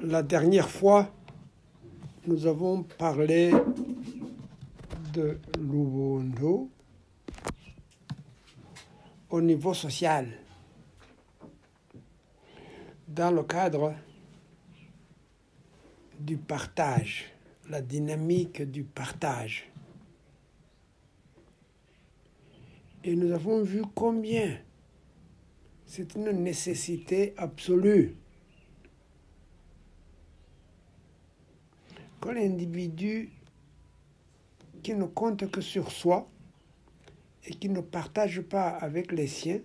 La dernière fois, nous avons parlé de l'Ubuntu au niveau social, dans le cadre du partage, la dynamique du partage. Et nous avons vu combien c'est une nécessité absolue que l'individu qui ne compte que sur soi et qui ne partage pas avec les siens,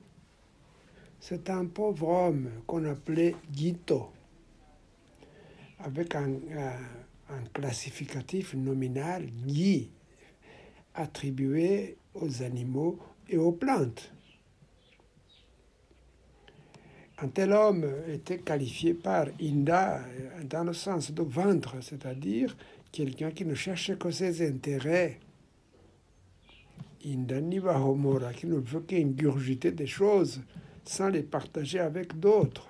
c'est un pauvre homme qu'on appelait Gito, avec un classificatif nominal Gi, attribué aux animaux et aux plantes. Un tel homme était qualifié par Inda dans le sens de ventre, c'est-à-dire quelqu'un qui ne cherche que ses intérêts. Inda niva homora, qui ne veut qu'ingurgiter des choses sans les partager avec d'autres.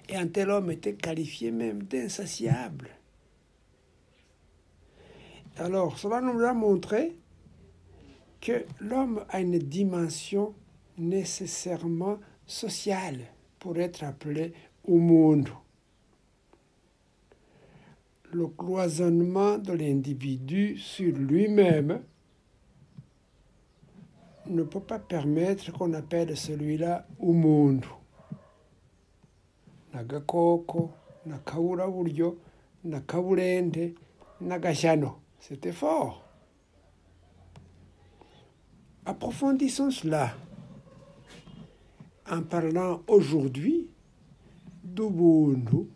Et un tel homme était qualifié même d'insatiable. Alors, cela nous a montré que l'homme a une dimension nécessairement sociale pour être appelé Umuntu. Le cloisonnement de l'individu sur lui-même ne peut pas permettre qu'on appelle celui-là Umuntu. Nagakoko, nakabura buryo, nakaburende, nagashyano. C'était fort. Approfondissons cela en parlant aujourd'hui d'Ubuntu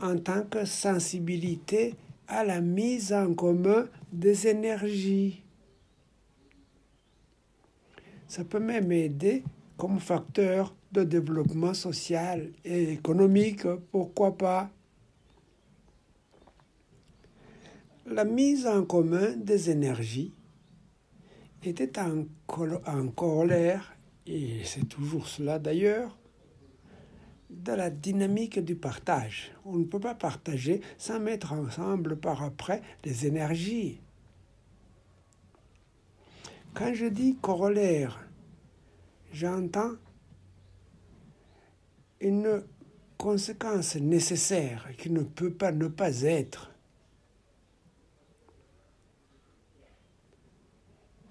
en tant que sensibilité à la mise en commun des énergies. Ça peut même aider comme facteur de développement social et économique, pourquoi pas. La mise en commun des énergies était en corollaire, et c'est toujours cela d'ailleurs, de la dynamique du partage. On ne peut pas partager sans mettre ensemble par après les énergies. Quand je dis corollaire, j'entends une conséquence nécessaire qui ne peut pas ne pas être.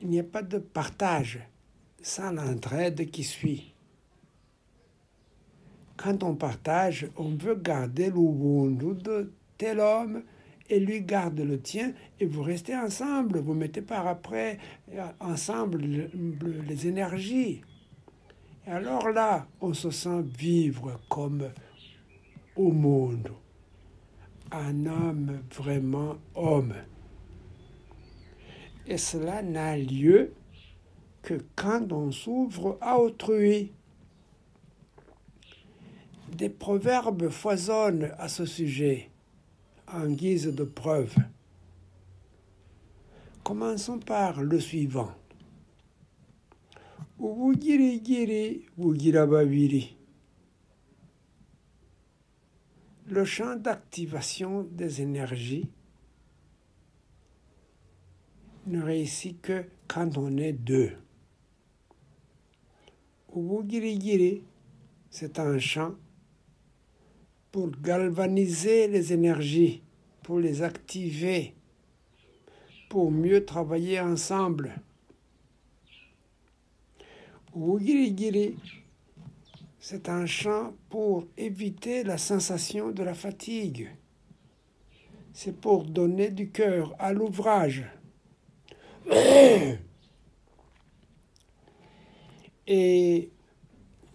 Il n'y a pas de partage sans l'entraide qui suit. Quand on partage, on veut garder l'Ubuntu de tel homme et lui garde le tien et vous restez ensemble. Vous mettez par après ensemble les énergies. Et alors là, on se sent vivre comme au monde. Un homme vraiment homme. Et cela n'a lieu que quand on s'ouvre à autrui. Des proverbes foisonnent à ce sujet, en guise de preuve. Commençons par le suivant. Ubugirigiri bugira babiri. Le champ d'activation des énergies ne réussit que quand on est deux. Ubugirigiri, c'est un champ pour galvaniser les énergies, pour les activer, pour mieux travailler ensemble. Ubugirigiri, c'est un champ pour éviter la sensation de la fatigue. C'est pour donner du cœur à l'ouvrage. Et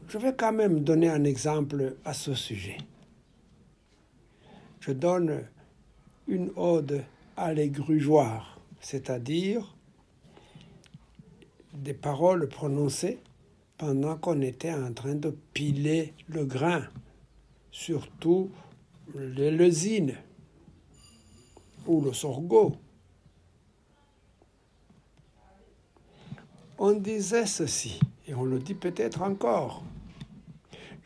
je vais quand même donner un exemple à ce sujet. Je donne une ode à l'égrugeoir, c'est-à-dire des paroles prononcées pendant qu'on était en train de piler le grain, surtout les lésines ou le sorgho. On disait ceci, et on le dit peut-être encore.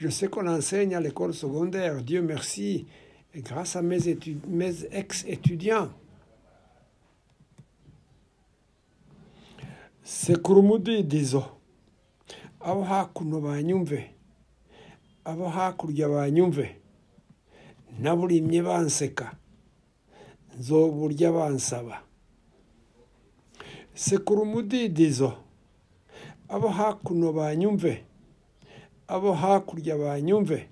Je sais qu'on enseigne à l'école secondaire, Dieu merci, et grâce à mes ex-étudiants. Sekurumudidizo, abo hakuno banyumve, abo hakurya banyumve, naburimye banseka, nzoburya bansaba. Sekurumudidizo, abo hakuno banyumve, abo hakurya banyumve,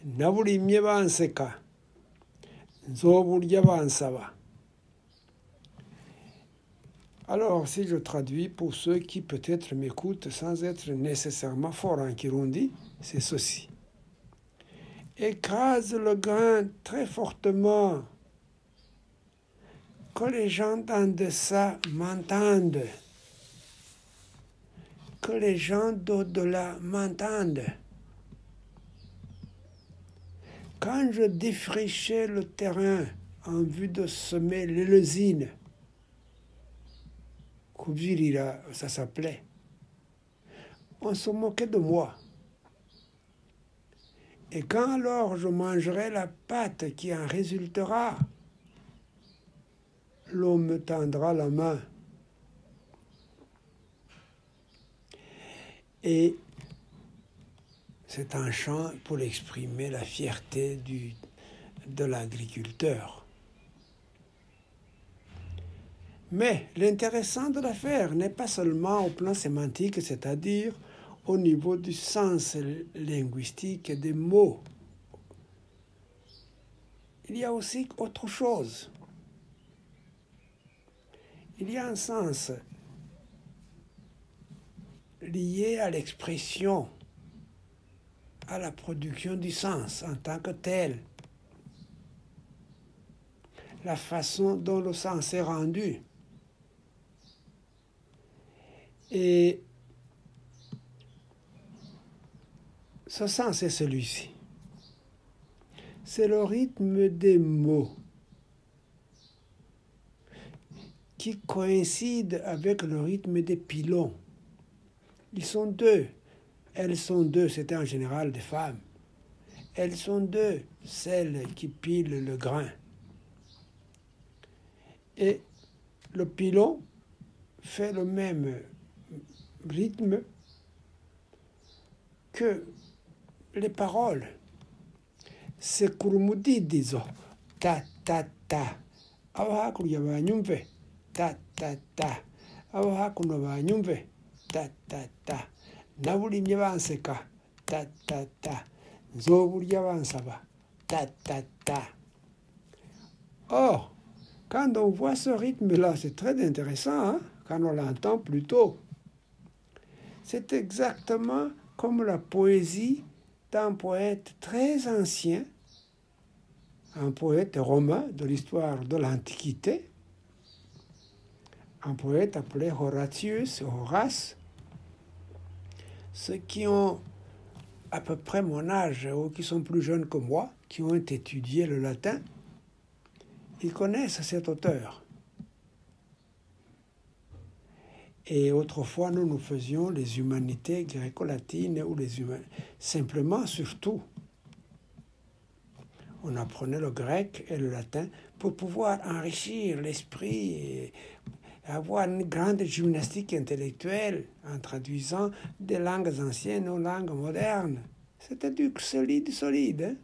naburimye banseka, nzoburya bansaba. Alors, si je traduis pour ceux qui peut-être m'écoutent sans être nécessairement fort en Kirundi, c'est ceci. Écrase le grain très fortement, que les gens d'en deçà m'entendent, que les gens d'au-delà m'entendent. Quand je défrichais le terrain en vue de semer l'éleusyne, Kubzirira, ça s'appelait, on se moquait de moi. Et quand alors je mangerai la pâte qui en résultera, l'on me tendra la main. Et c'est un chant pour exprimer la fierté de l'agriculteur. Mais l'intéressant de l'affaire n'est pas seulement au plan sémantique, c'est-à-dire au niveau du sens linguistique des mots. Il y a aussi autre chose. Il y a un sens lié à l'expression, à la production du sens en tant que tel, la façon dont le sens est rendu. Et ce sens est celui-ci. C'est le rythme des mots qui coïncide avec le rythme des pilons. Ils sont deux. Elles sont deux, c'était en général des femmes. Elles sont deux, celles qui pilent le grain. Et le pilon fait le même rythme que les paroles. C'est kurumudidizo, ta ta ta. Aho hakurya banyumve, ta ta ta. Aho hakuno banyumve, ta ta ta. Naburimye banseka, ta ta ta. Nzoburya bansaba, ta ta ta. Or, quand on voit ce rythme-là, c'est très intéressant, hein, quand on l'entend plus tôt. C'est exactement comme la poésie d'un poète très ancien, un poète romain de l'histoire de l'Antiquité, un poète appelé Horatius, Horace. Ceux qui ont à peu près mon âge ou qui sont plus jeunes que moi, qui ont étudié le latin, ils connaissent cet auteur. Et autrefois, nous faisions les humanités gréco-latines ou les humanités. Simplement, surtout, on apprenait le grec et le latin pour pouvoir enrichir l'esprit et avoir une grande gymnastique intellectuelle en traduisant des langues anciennes aux langues modernes. C'était du solide. Hein?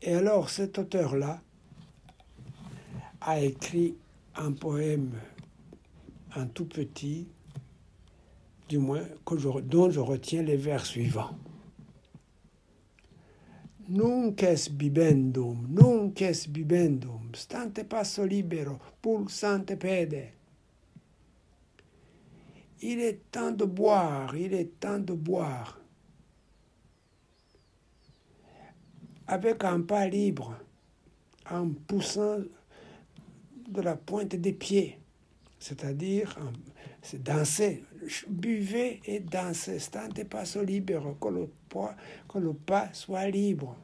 Et alors, cet auteur-là a écrit un poème, un tout petit, du moins, dont je retiens les vers suivants. Nunc es bibendum, stante passo libero, pulsante pede. Il est temps de boire, avec un pas libre, en poussant de la pointe des pieds, c'est-à-dire danser, buvez et dansez, stante passo libero, que le pas soit libre.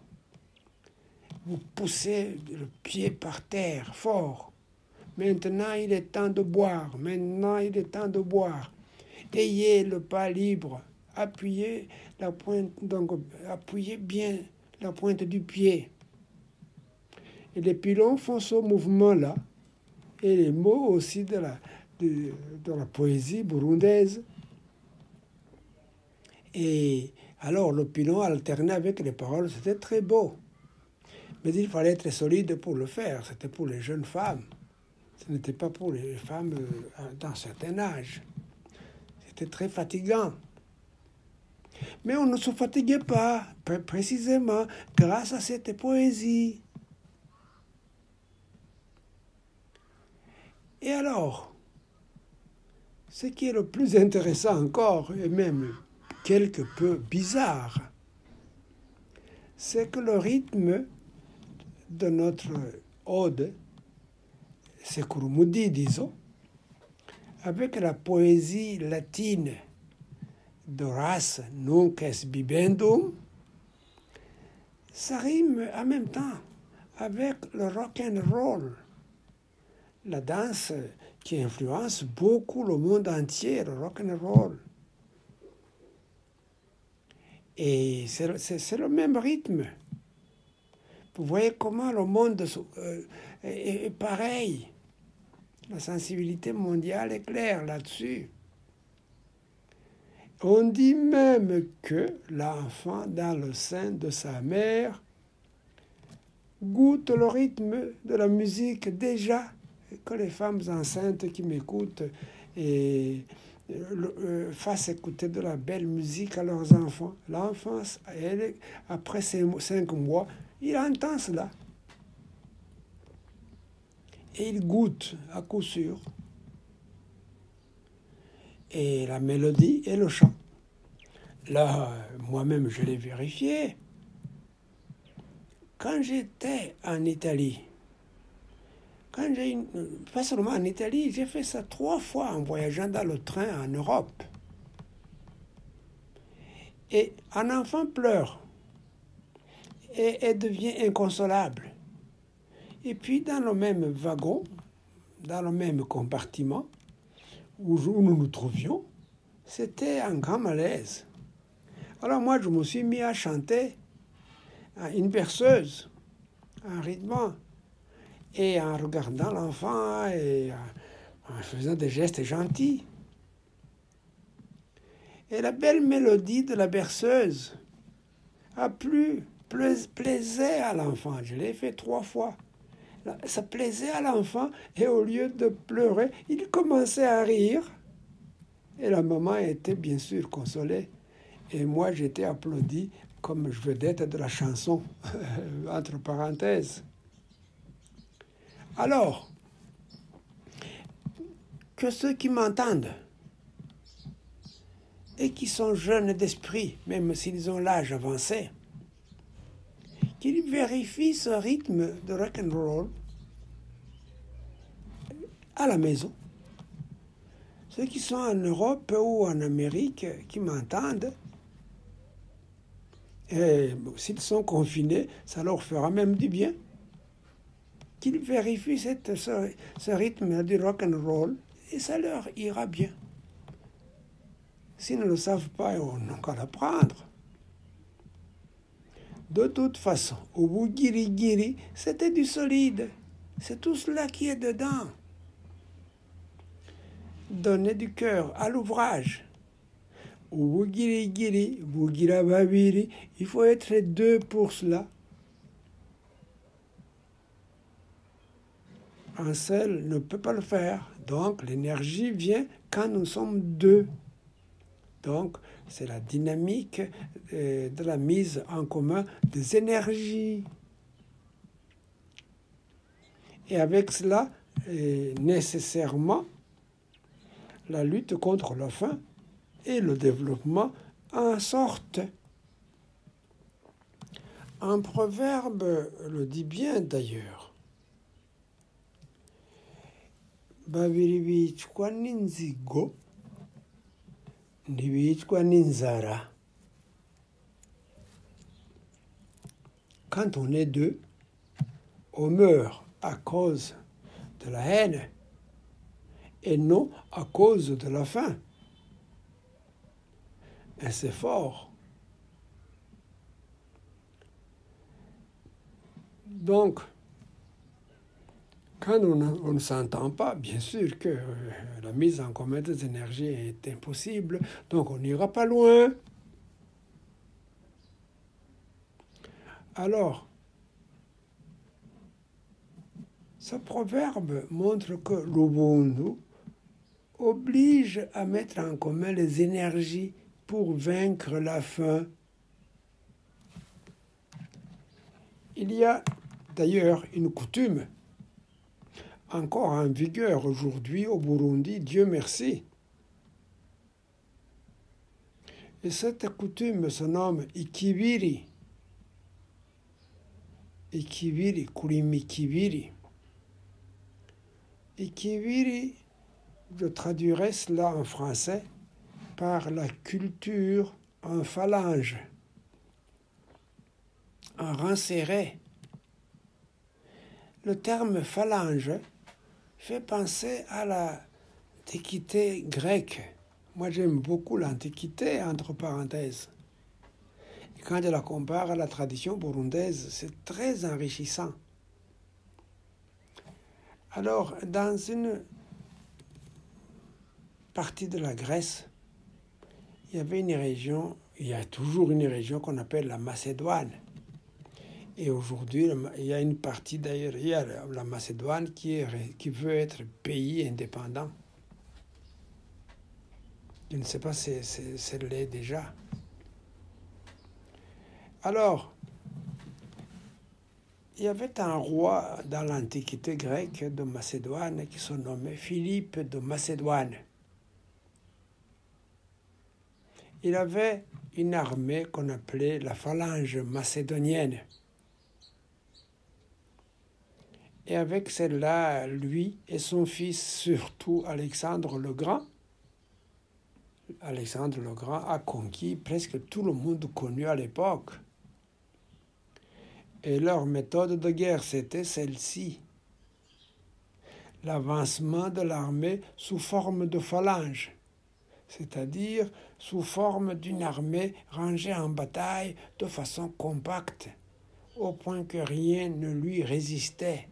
Vous poussez le pied par terre, fort. Maintenant, il est temps de boire, Ayez le pas libre, appuyez la pointe, donc appuyez bien la pointe du pied. Et les pilons font ce mouvement-là. Et les mots aussi de la poésie burundaise. Et alors le pilon alternait avec les paroles, c'était très beau. Mais il fallait être solide pour le faire, c'était pour les jeunes femmes. Ce n'était pas pour les femmes d'un certain âge. C'était très fatigant. Mais on ne se fatiguait pas, précisément, grâce à cette poésie. Et alors, ce qui est le plus intéressant encore, et même quelque peu bizarre, c'est que le rythme de notre ode, Sekurumudi, disons, avec la poésie latine d'Horace, Nunc est bibendum, ça rime en même temps avec le rock and roll, la danse qui influence beaucoup le monde entier, le rock and roll. Et c'est le même rythme. Vous voyez comment le monde est pareil. La sensibilité mondiale est claire là-dessus. On dit même que l'enfant dans le sein de sa mère goûte le rythme de la musique déjà, que les femmes enceintes qui m'écoutent et fassent écouter de la belle musique à leurs enfants. L'enfant, après 5 mois, il entend cela. Et il goûte à coup sûr. Et la mélodie et le chant. Là, moi-même, je l'ai vérifié. Quand j'étais en Italie, pas seulement en Italie, j'ai fait ça 3 fois en voyageant dans le train en Europe. Et un enfant pleure et devient inconsolable. Et puis dans le même wagon, dans le même compartiment où nous nous trouvions, c'était un grand malaise. Alors moi, je me suis mis à chanter une berceuse, en rythmant, et en regardant l'enfant et en faisant des gestes gentils. Et la belle mélodie de la berceuse plaisait à l'enfant. Je l'ai fait 3 fois. Ça plaisait à l'enfant et au lieu de pleurer, il commençait à rire. Et la maman était bien sûr consolée. Et moi, j'étais applaudi comme vedette de la chanson, entre parenthèses. Alors, que ceux qui m'entendent et qui sont jeunes d'esprit, même s'ils ont l'âge avancé, qu'ils vérifient ce rythme de rock'n'roll à la maison. Ceux qui sont en Europe ou en Amérique, qui m'entendent, et s'ils sont confinés, ça leur fera même du bien. Qu'ils vérifient ce rythme du rock'n'roll et ça leur ira bien. S'ils ne le savent pas, on n'a qu'à l'apprendre. De toute façon, au Bugiri-Giri, c'était du solide. C'est tout cela qui est dedans. Donner du cœur à l'ouvrage. Au Bugiri-Giri, Bugira-Babiri, il faut être 2 pour cela. Un seul ne peut pas le faire. Donc, l'énergie vient quand nous sommes 2. Donc, c'est la dynamique de la mise en commun des énergies. Et avec cela, nécessairement, la lutte contre la faim et le développement en sortent. Un proverbe le dit bien d'ailleurs. Babiri bichwa n'inzigo, ntibicwa n'inzara. Quand on est 2, on meurt à cause de la haine et non à cause de la faim. Et c'est fort. Donc, quand on ne s'entend pas, bien sûr que la mise en commun des énergies est impossible, donc on n'ira pas loin. Alors, ce proverbe montre que l'Ubuntu oblige à mettre en commun les énergies pour vaincre la faim. Il y a d'ailleurs une coutume encore en vigueur aujourd'hui au Burundi, Dieu merci. Et cette coutume se nomme Ikibiri. Ikibiri, Kurimikibiri. Ikibiri, je traduirais cela en français par la culture en phalange, en rang serré. Le terme phalange fait penser à l'Antiquité grecque. Moi, j'aime beaucoup l'Antiquité, entre parenthèses. Et quand je la compare à la tradition burundaise, c'est très enrichissant. Alors, dans une partie de la Grèce, il y avait une région, il y a toujours une région qu'on appelle la Macédoine. Et aujourd'hui, il y a une partie d'ailleurs, il y a la Macédoine qui veut être pays indépendant. Je ne sais pas si c'est l'est déjà. Alors, il y avait un roi dans l'Antiquité grecque de Macédoine qui se nommait Philippe de Macédoine. Il avait une armée qu'on appelait la phalange macédonienne. Et avec celle-là, lui et son fils, surtout Alexandre le Grand, a conquis presque tout le monde connu à l'époque. Et leur méthode de guerre, c'était celle-ci. L'avancement de l'armée sous forme de phalange, c'est-à-dire sous forme d'une armée rangée en bataille de façon compacte, au point que rien ne lui résistait.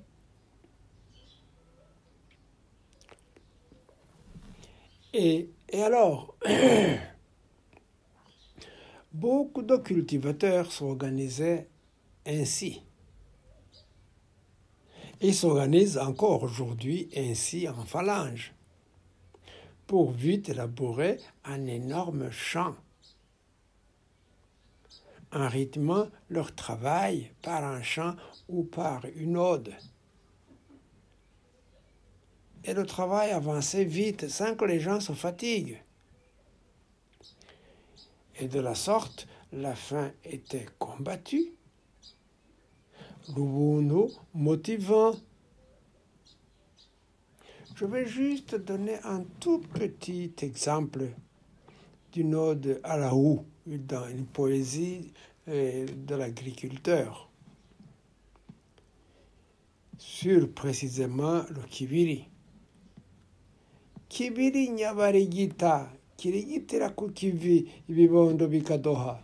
Et alors, beaucoup de cultivateurs s'organisaient ainsi. Ils s'organisent encore aujourd'hui ainsi en phalange pour vite élaborer un énorme champ, en rythmant leur travail par un chant ou par une ode. Et le travail avançait vite sans que les gens se fatiguent. Et de la sorte, la faim était combattue, l'Ubuntu motivant. Je vais juste donner un tout petit exemple d'une ode à la houe, dans une poésie de l'agriculteur, sur précisément le kibiri. Kibiri nyabarigita, kirigitira ku kivi ibibondo bikadoha.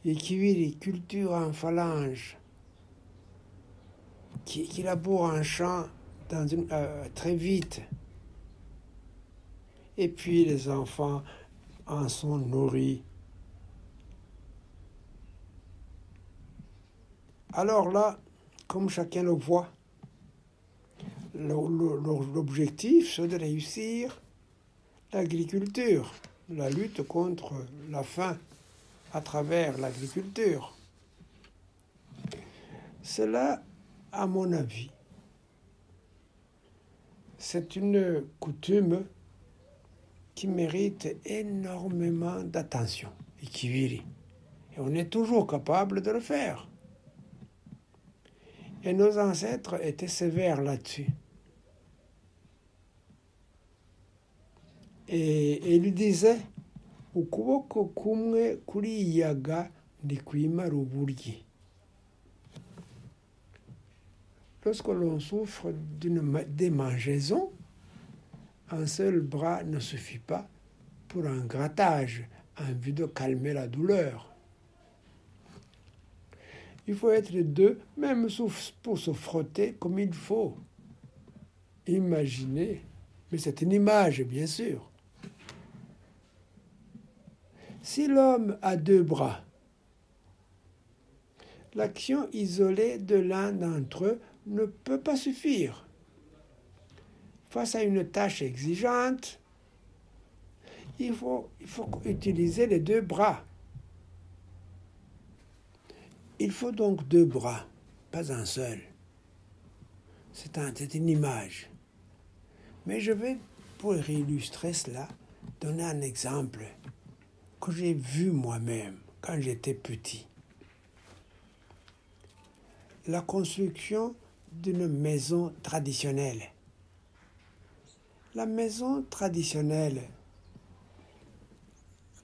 Et kibiri, culture en phalange, qui laboure un champ très vite. Et puis les enfants en sont nourris. Alors là, comme chacun le voit, l'objectif, c'est de réussir l'agriculture, la lutte contre la faim à travers l'agriculture. Cela, à mon avis, c'est une coutume qui mérite énormément d'attention, ikibiri. Et on est toujours capable de le faire. Et nos ancêtres étaient sévères là-dessus. Et ils disaient, ukuboko kumwe kuriyaga ndikwimara uburyi. Lorsque l'on souffre d'une démangeaison, un seul bras ne suffit pas pour un grattage en vue de calmer la douleur. Il faut être deux, même pour se frotter comme il faut. Imaginez, mais c'est une image, bien sûr. Si l'homme a deux bras, l'action isolée de l'un d'entre eux ne peut pas suffire. Face à une tâche exigeante, il faut utiliser les deux bras. Il faut donc deux bras, pas un seul. C'est une image. Mais je vais, pour illustrer cela, donner un exemple que j'ai vu moi-même quand j'étais petit. La construction d'une maison traditionnelle. La maison traditionnelle,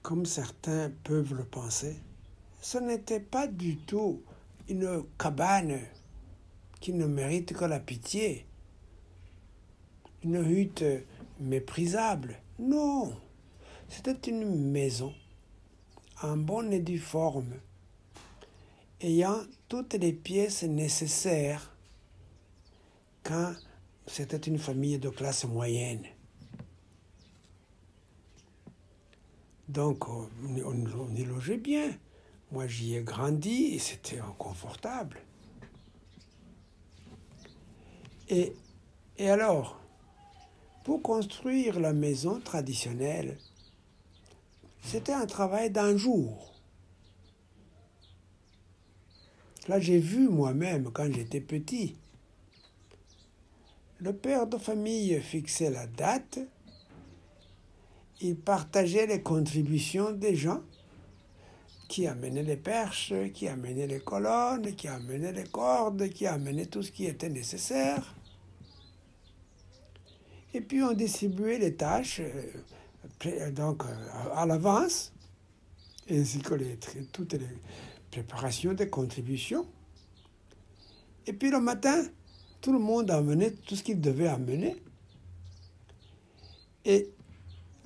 comme certains peuvent le penser, ce n'était pas du tout une cabane qui ne mérite que la pitié, une hutte méprisable. Non, c'était une maison en bonne et due forme, ayant toutes les pièces nécessaires quand c'était une famille de classe moyenne. Donc, on y logeait bien. Moi, j'y ai grandi et c'était confortable. Et alors, pour construire la maison traditionnelle, c'était un travail d'un jour. Là, j'ai vu moi-même quand j'étais petit. Le père de famille fixait la date, il partageait les contributions des gens qui amenaient les perches, qui amenaient les colonnes, qui amenaient les cordes, qui amenaient tout ce qui était nécessaire. Et puis on distribuait les tâches à l'avance, ainsi que toutes les préparations des contributions. Et puis le matin, tout le monde amenait tout ce qu'il devait amener. Et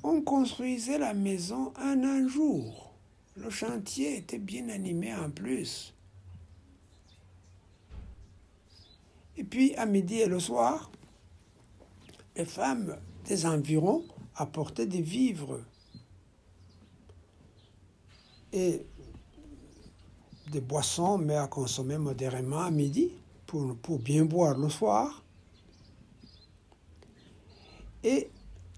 on construisait la maison en un jour. Le chantier était bien animé en plus. Et puis, à midi et le soir, les femmes des environs apportaient des vivres et des boissons, mais à consommer modérément à midi pour bien boire le soir. Et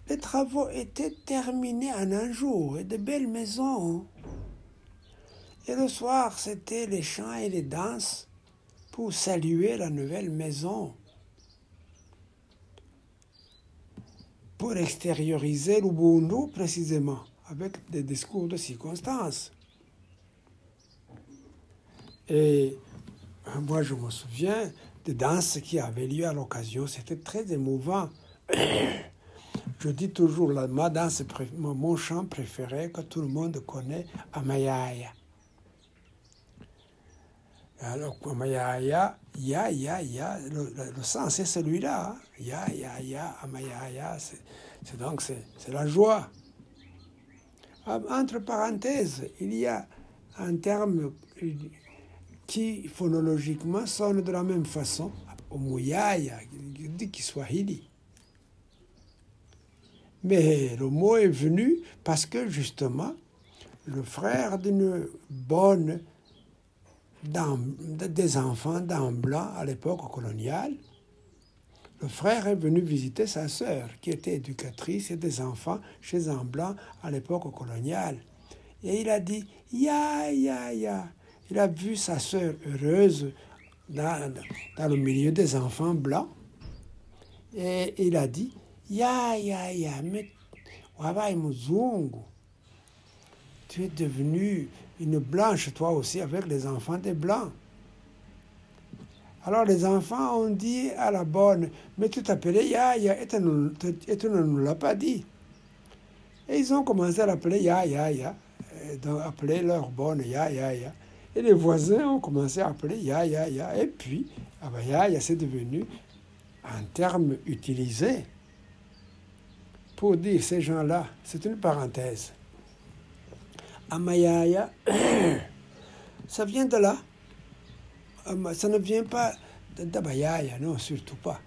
les travaux étaient terminés en un jour, et de belles maisons. Et le soir, c'était les chants et les danses pour saluer la nouvelle maison, pour extérioriser l'Ubuntu précisément, avec des discours de circonstance. Et moi, je me souviens des danses qui avaient lieu à l'occasion, c'était très émouvant. Je dis toujours, ma danse, mon chant préféré que tout le monde connaît, Amayaya. Alors, Amayaya, ya, le sens c'est celui-là. Hein? Ya, Amayaya, c'est la joie. Entre parenthèses, il y a un terme qui phonologiquement sonne de la même façon, Omuyaya, du Kiswahili. Mais le mot est venu parce que justement, le frère d'une bonne des enfants d'un blanc à l'époque coloniale, le frère est venu visiter sa sœur qui était éducatrice et des enfants chez un blanc à l'époque coloniale. Et il a dit « Ya, ya, ya ». Il a vu sa sœur heureuse dans le milieu des enfants blancs. Et il a dit « Ya, mais wabai muzungu, tu es devenue une blanche toi aussi avec les enfants des blancs. » Alors les enfants ont dit à la bonne « Mais tu t'appelais Ya, et tu ne nous l'as pas dit. » Et ils ont commencé à l'appeler Ya, donc appeler leur bonne Ya. Et les voisins ont commencé à appeler Ya. Et puis, Ya, c'est devenu un terme utilisé. pour dire ces gens-là, c'est une parenthèse. Amayaya, ça vient de là. Ça ne vient pas d'Abayaya, non, surtout pas.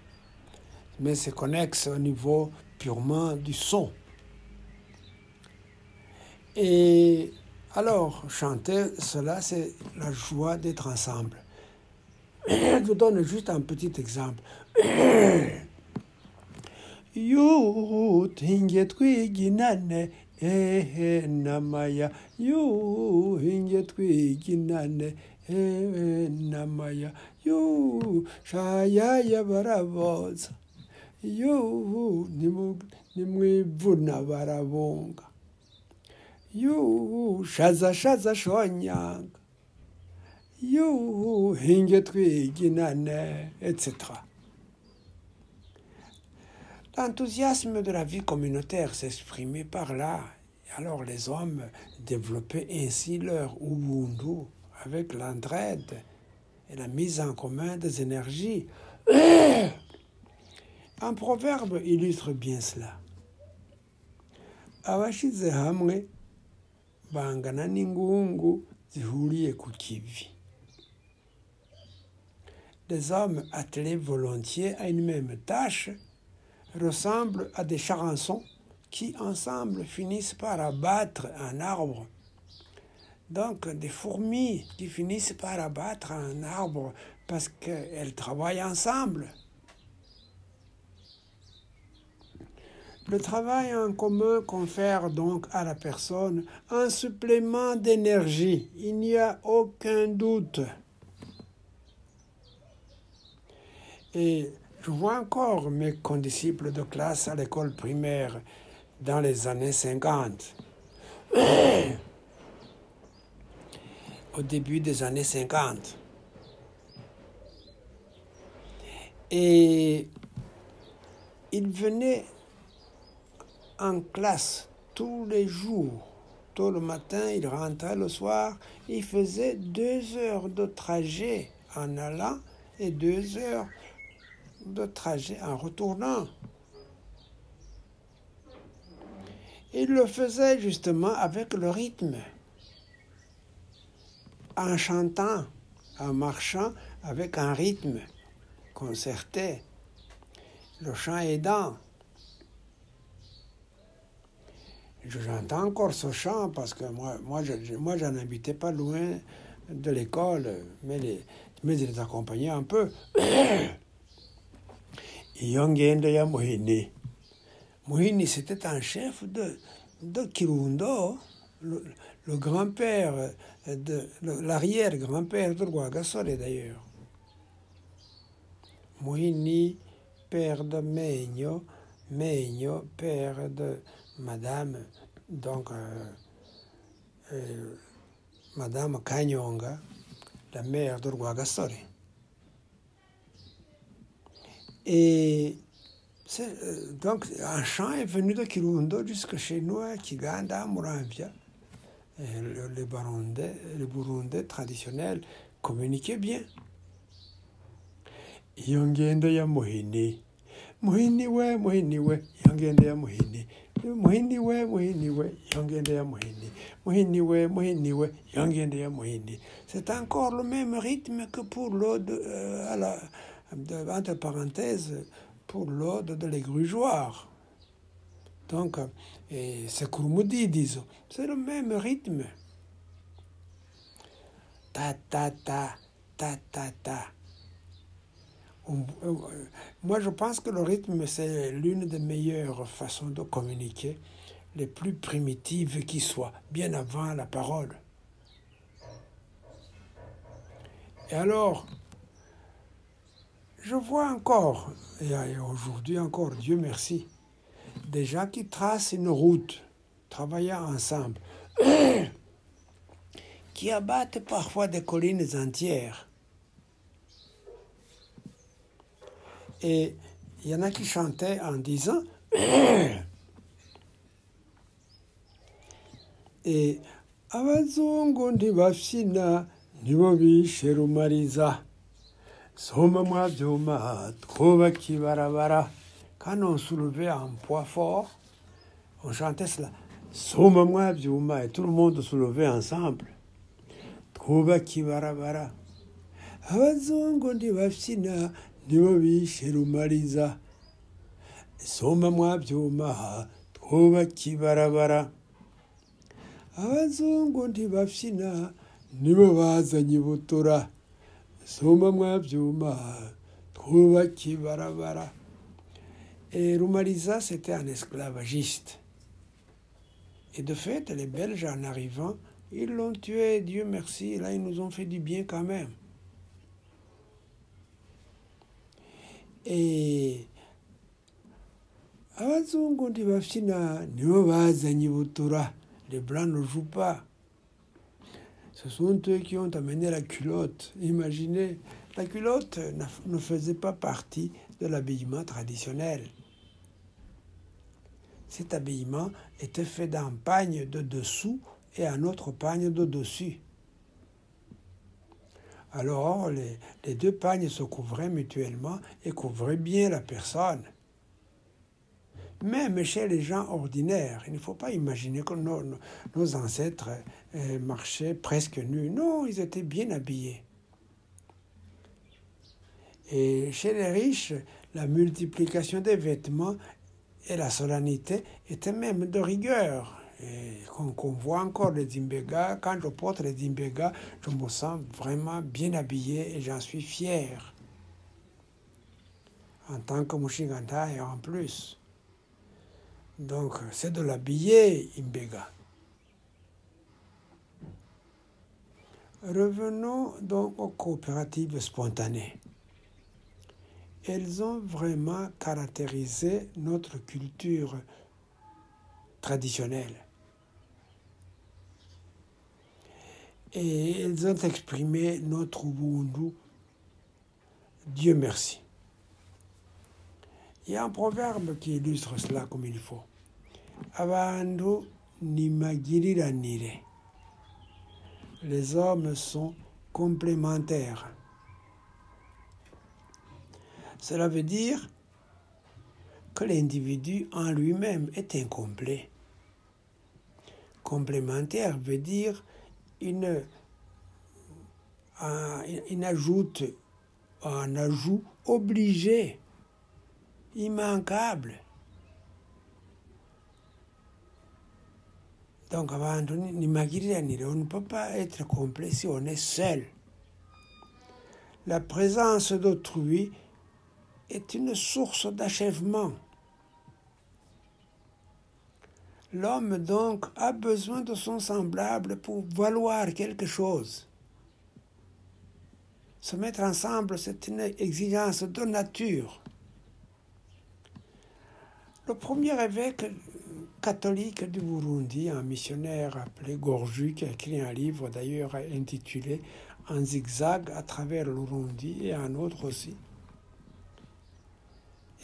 Mais c'est connexe au niveau purement du son. Et alors, chanter cela, c'est la joie d'être ensemble. Je vous donne juste un petit exemple. You hinge twiginane namaya. You hinge twiginane namaya. You shayaya baraboza. You nimwivuna barabunga. You shaza shonyanga. You hinge twiginane, etc. L'enthousiasme de la vie communautaire s'exprimait par là. Alors les hommes développaient ainsi leur Ubuntu avec l'entraide et la mise en commun des énergies. Un proverbe illustre bien cela. Abashize hamwe bangana n'ingungu zihuriye ku kivi. Les hommes attelés volontiers à une même tâche ressemblent à des charançons qui, ensemble, finissent par abattre un arbre. Donc, des fourmis qui finissent par abattre un arbre parce qu'elles travaillent ensemble. Le travail en commun confère donc à la personne un supplément d'énergie. Il n'y a aucun doute. Et je vois encore mes condisciples de classe à l'école primaire dans les années 50. Au début des années 50. Et ils venaient en classe tous les jours. Tôt le matin, ils rentraient le soir. Ils faisaient 2 heures de trajet en allant et 2 heures de trajet en retournant. Ils le faisaient justement avec le rythme, en chantant, en marchant avec un rythme concerté, le chant aidant. J'entends encore ce chant parce que moi j'en habitais pas loin de l'école, mais il les accompagnait un peu. Yongende ya Muhini. Muhini, c'était un chef de Kirundo, le grand-père, l'arrière-grand-père de Rwagasore d'ailleurs. Muhini, père de Meigno, Meigno, père de Madame, donc Madame Kanyonga, la mère de Rwagasore. Et donc un chant est venu de Kirundo jusque chez nous à Kiganda, à Muramvya. Les Burundais traditionnels communiquaient bien. Yongendo ya Muhini. Muhini we, yongendo ya Muhini. Muhini we, yongendo ya Muhini. Muhini we, yongendo ya Muhini. C'est encore le même rythme que pour l'ode entre parenthèses, pour l'ode de l'égrugeoir. Donc, c'est Kurmudi, disons. C'est le même rythme. Ta, ta, ta, ta, ta, ta. Moi, je pense que le rythme, c'est l'une des meilleures façons de communiquer, les plus primitives qui soient, bien avant la parole. Et alors, je vois encore, et aujourd'hui encore, Dieu merci, des gens qui tracent une route, travaillant ensemble, qui abattent parfois des collines entières. Et il y en a qui chantaient en disant et abazungu ntibafyina nibo bishe rumariza soma mwavyuma twubaka ibarabara. Quand on soulevait un poids fort, On chantait cela. Soma mwa byuma, et tout le monde se levait ensemble. Twubake ibarabara. Abazungu ntibafyina nibo bishe Rumariza. Soma mwa byuma, twubake ibarabara. Abazungu ntibafyina nibo bazanye ibutura. Soma mwa byuma, twubake ibarabara. Et Rumariza, c'était un esclavagiste. Et de fait, les Belges, en arrivant, ils l'ont tué, Dieu merci. Là, ils nous ont fait du bien quand même. Et abazungu ntibafyina nibo bazanye ibutura. Les Blancs ne jouent pas. Ce sont eux qui ont amené la culotte. Imaginez, la culotte ne faisait pas partie de l'habillement traditionnel. Cet habillement était fait d'un pagne de dessous et un autre pagne de dessus. Alors, les deux pagnes se couvraient mutuellement et couvraient bien la personne. Même chez les gens ordinaires, il ne faut pas imaginer que nos ancêtres marchaient presque nus. Non, ils étaient bien habillés. Et chez les riches, la multiplication des vêtements et la solennité étaient même de rigueur. Et qu'on voit encore les Zimbega, quand je porte les Zimbega, je me sens vraiment bien habillé et j'en suis fier. En tant que Mushinganta et en plus. Donc, c'est de l'habiller, Imbega. Revenons donc aux coopératives spontanées. Elles ont vraiment caractérisé notre culture traditionnelle. Et elles ont exprimé notre Ubuntu. Dieu merci. Il y a un proverbe qui illustre cela comme il faut. Abandu nimagiriranire. Les hommes sont complémentaires. Cela veut dire que l'individu en lui-même est incomplet. Complémentaire veut dire un ajout obligé, immanquable. Donc, on ne peut pas être complet si on est seul. La présence d'autrui est une source d'achèvement. L'homme, donc, a besoin de son semblable pour valoir quelque chose. Se mettre ensemble, c'est une exigence de nature. Le premier évêque catholique du Burundi, un missionnaire appelé Gorju, qui a écrit un livre d'ailleurs intitulé « En zigzag à travers le Burundi » et un autre aussi.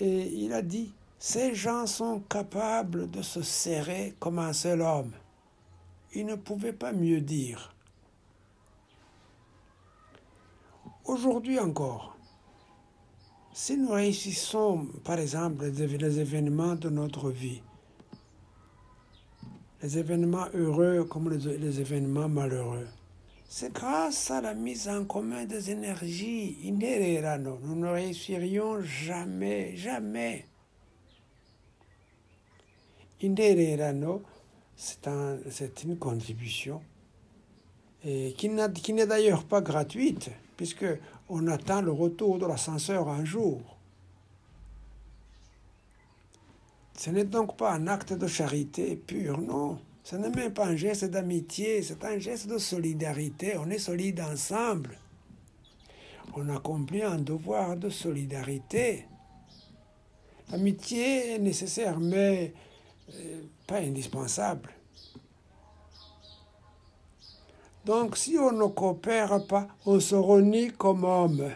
Et il a dit « Ces gens sont capables de se serrer comme un seul homme. » Il ne pouvait pas mieux dire. Aujourd'hui encore, si nous réussissons, par exemple, les événements de notre vie, les événements heureux comme les événements malheureux, c'est grâce à la mise en commun des énergies. Nous ne réussirions jamais, jamais. Indererano, c'est une contribution et qui n'est d'ailleurs pas gratuite, puisqu'on attend le retour de l'ascenseur un jour. Ce n'est donc pas un acte de charité pur, non. Ce n'est même pas un geste d'amitié, c'est un geste de solidarité. On est solides ensemble. On accomplit un devoir de solidarité. L'amitié est nécessaire, mais pas indispensable. Donc, si on ne coopère pas, on se renie comme homme.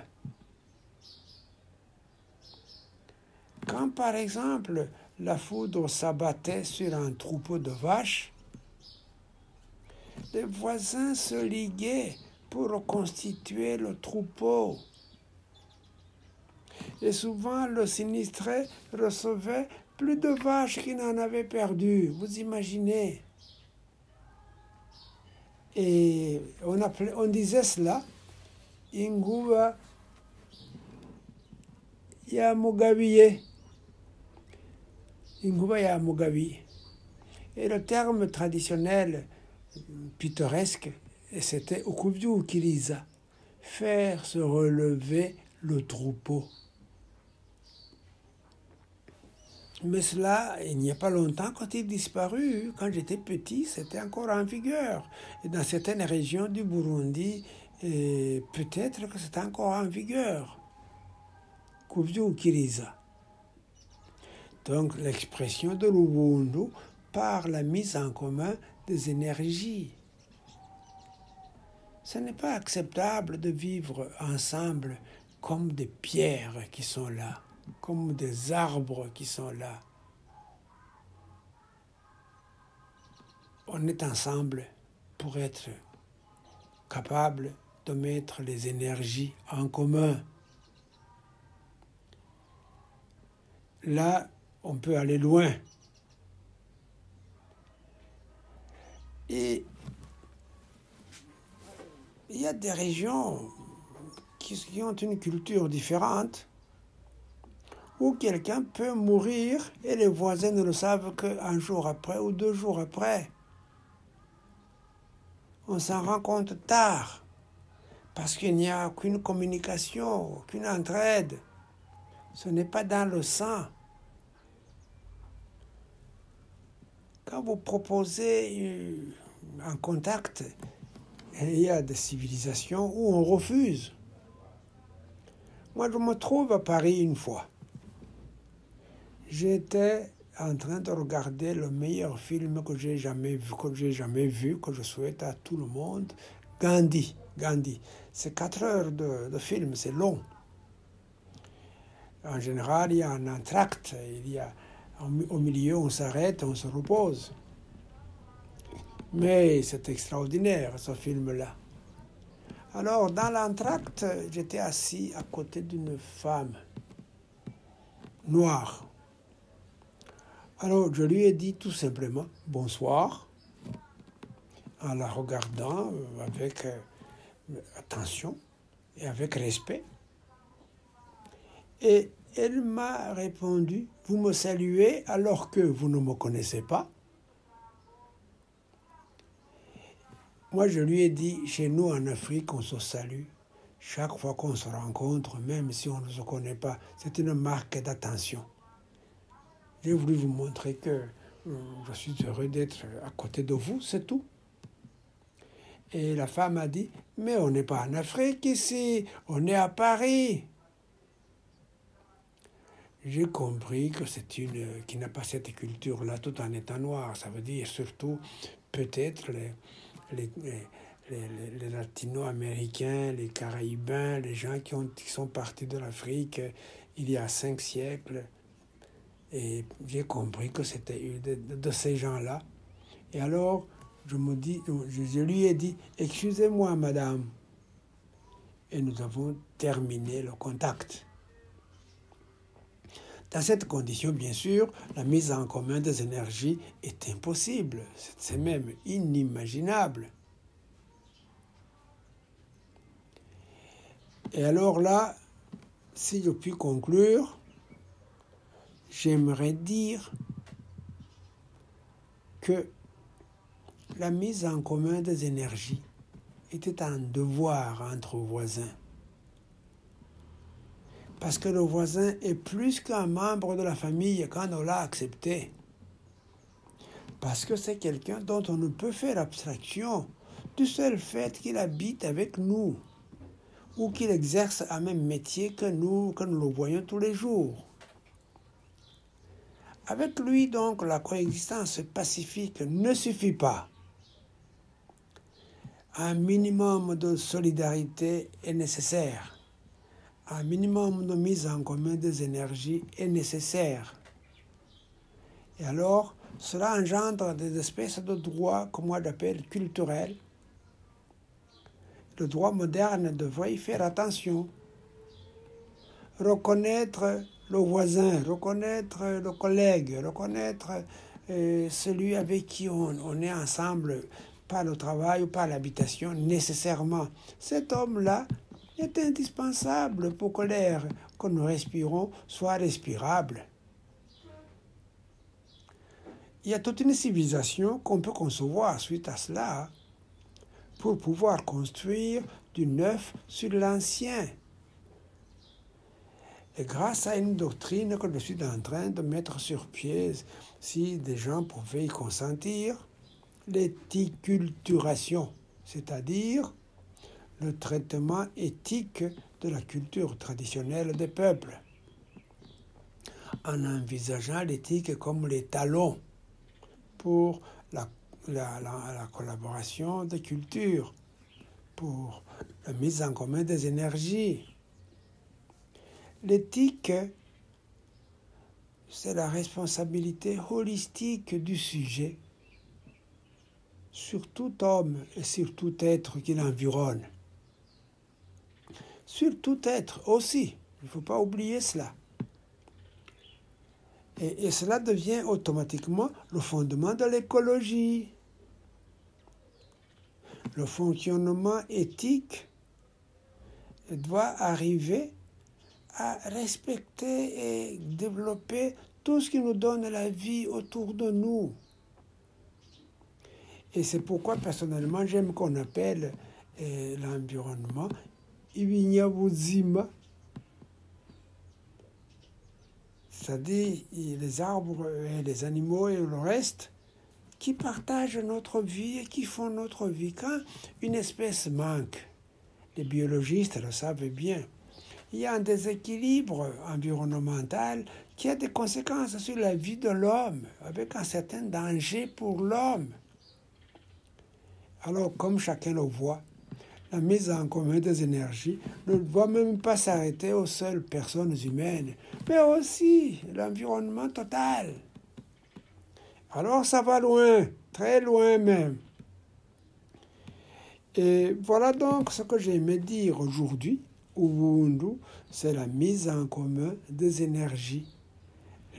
Quand, par exemple, la foudre s'abattait sur un troupeau de vaches, les voisins se liguaient pour reconstituer le troupeau. Et souvent, le sinistré recevait Plus de vaches qu'il n'en avait perdu, vous imaginez. Et on disait cela, Inguva ya Mugabiye. Inguva ya Mugabiye. Et le terme traditionnel pittoresque, c'était Ukubyu Ukiriza, faire se relever le troupeau. Mais cela, il n'y a pas longtemps, quand il disparut, quand j'étais petit, c'était encore en vigueur. Et dans certaines régions du Burundi, peut-être que c'est encore en vigueur. Kubyu Ukiriza. Donc l'expression de l'Ubundu par la mise en commun des énergies. Ce n'est pas acceptable de vivre ensemble comme des pierres qui sont là, comme des arbres qui sont là. On est ensemble pour être capable de mettre les énergies en commun. Là, on peut aller loin. Et il y a des régions qui ont une culture différente, où quelqu'un peut mourir et les voisins ne le savent qu'un jour après ou 2 jours après. On s'en rend compte tard, parce qu'il n'y a aucune communication, aucune entraide. Ce n'est pas dans le sang. Quand vous proposez un contact, il y a des civilisations où on refuse. Moi, je me trouve à Paris une fois. J'étais en train de regarder le meilleur film que j'ai jamais vu, que je souhaite à tout le monde, Gandhi. C'est 4 heures de film, c'est long. En général, il y a un entracte, au milieu, on s'arrête, on se repose. Mais c'est extraordinaire, ce film-là. Alors, dans l'entracte, j'étais assis à côté d'une femme noire. Alors, je lui ai dit tout simplement « bonsoir » en la regardant avec attention et avec respect. Et elle m'a répondu « vous me saluez alors que vous ne me connaissez pas ?» Moi, je lui ai dit, chez nous en Afrique, on se salue. Chaque fois qu'on se rencontre, même si on ne se connaît pas, c'est une marque d'attention. J'ai voulu vous montrer que je suis heureux d'être à côté de vous, c'est tout. Et la femme a dit, mais on n'est pas en Afrique ici, on est à Paris. J'ai compris que c'est une qui n'a pas cette culture-là tout en étant noire. Ça veut dire surtout peut-être les latino-américains, les caraïbins, les gens qui sont partis de l'Afrique il y a 5 siècles. Et j'ai compris que c'était de ces gens-là. Et alors, je lui ai dit, excusez-moi, madame. Et nous avons terminé le contact. Dans cette condition, bien sûr, la mise en commun des énergies est impossible. C'est même inimaginable. Et alors là, si je puis conclure, j'aimerais dire que la mise en commun des énergies était un devoir entre voisins. Parce que le voisin est plus qu'un membre de la famille quand on l'a accepté. Parce que c'est quelqu'un dont on ne peut faire abstraction du seul fait qu'il habite avec nous ou qu'il exerce un même métier que nous le voyons tous les jours. Avec lui, donc, la coexistence pacifique ne suffit pas. Un minimum de solidarité est nécessaire. Un minimum de mise en commun des énergies est nécessaire. Et alors, cela engendre des espèces de droits que moi j'appelle culturels. Le droit moderne devrait y faire attention. Reconnaître le voisin, reconnaître le collègue, reconnaître celui avec qui on est ensemble, pas le travail ou pas l'habitation nécessairement. Cet homme-là est indispensable pour que l'air que nous respirons soit respirable. Il y a toute une civilisation qu'on peut concevoir suite à cela pour pouvoir construire du neuf sur l'ancien. Et grâce à une doctrine que je suis en train de mettre sur pied, si des gens pouvaient y consentir, l'éthiculturation, c'est-à-dire le traitement éthique de la culture traditionnelle des peuples, en envisageant l'éthique comme les talons pour la collaboration des cultures, pour la mise en commun des énergies. L'éthique, c'est la responsabilité holistique du sujet sur tout homme et sur tout être qui l'environne. Sur tout être aussi, il ne faut pas oublier cela. Et cela devient automatiquement le fondement de l'écologie. Le fonctionnement éthique doit arriver à respecter et développer tout ce qui nous donne la vie autour de nous. Et c'est pourquoi, personnellement, j'aime qu'on appelle l'environnement ibinyabuzima, c'est-à-dire les arbres, et les animaux et le reste qui partagent notre vie et qui font notre vie. Quand une espèce manque, les biologistes le savent bien, il y a un déséquilibre environnemental qui a des conséquences sur la vie de l'homme, avec un certain danger pour l'homme. Alors, comme chacun le voit, la mise en commun des énergies ne doit même pas s'arrêter aux seules personnes humaines, mais aussi l'environnement total. Alors ça va loin, très loin même. Et voilà donc ce que j'aimais dire aujourd'hui. Ubuntu, c'est la mise en commun des énergies.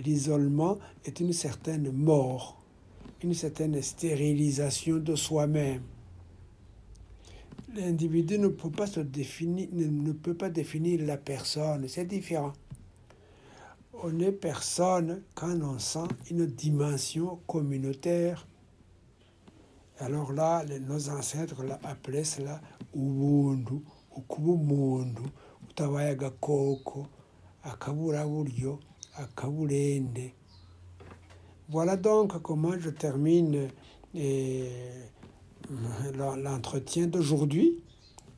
L'isolement est une certaine mort, une certaine stérilisation de soi-même. L'individu ne peut pas définir la personne, c'est différent. On est personne quand on sent une dimension communautaire. Alors là, nos ancêtres appelaient cela Ubuntu, ukubumundu, utabaye agakoko, akaburaburyo, akaburende. Voilà donc comment je termine l'entretien d'aujourd'hui.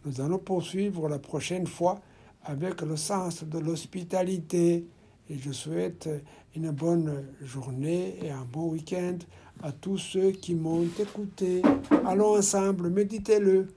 Nous allons poursuivre la prochaine fois avec le sens de l'hospitalité. Et je souhaite une bonne journée et un bon week-end à tous ceux qui m'ont écouté. Allons ensemble, méditez-le.